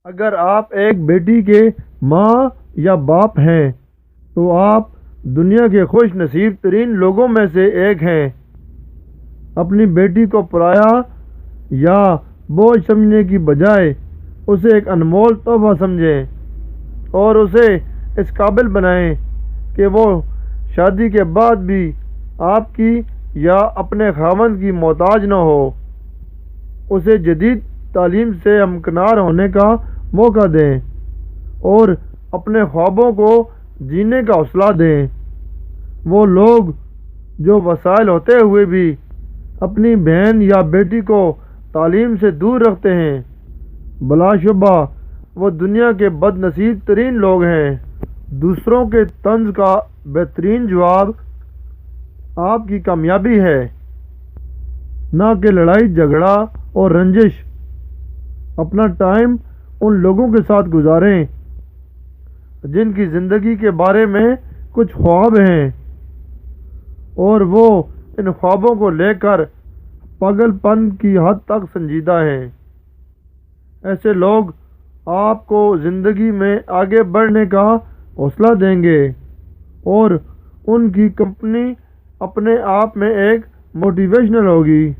اگر آپ ایک بیٹی کے ماں یا باپ ہیں تو آپ دنیا کے خوش نصیب ترین لوگوں میں سے ایک ہیں۔ اپنی بیٹی کو پرایا یا بوجھ سمجھنے کی بجائے اسے ایک انمول تحفہ سمجھیں اور اسے اس قابل بنائیں کہ وہ شادی کے بعد بھی آپ کی یا اپنے خاوند کی محتاج نہ ہو۔ اسے جدید تعلیم سے ہمکنار ہونے کا موقع دیں اور اپنے خوابوں کو جینے کا حوصلہ دیں۔ وہ لوگ جو وسائل ہوتے ہوئے بھی اپنی بہن یا بیٹی کو تعلیم سے دور رکھتے ہیں، بلا شبہ وہ دنیا کے بد نصیب ترین لوگ ہیں۔ دوسروں کے طنز کا بہترین جواب آپ کی کامیابی ہے، نہ کہ لڑائی جھگڑا اور رنجش۔ اپنا ٹائم ان لوگوں کے ساتھ گزاریں جن کی زندگی کے بارے میں کچھ خواب ہیں اور وہ ان خوابوں کو لے کر پاگل پن کی حد تک سنجیدہ ہیں۔ ایسے لوگ آپ کو زندگی میں آگے بڑھنے کا حوصلہ دیں گے اور ان کی کمپنی اپنے آپ میں ایک موٹیویشنل ہوگی۔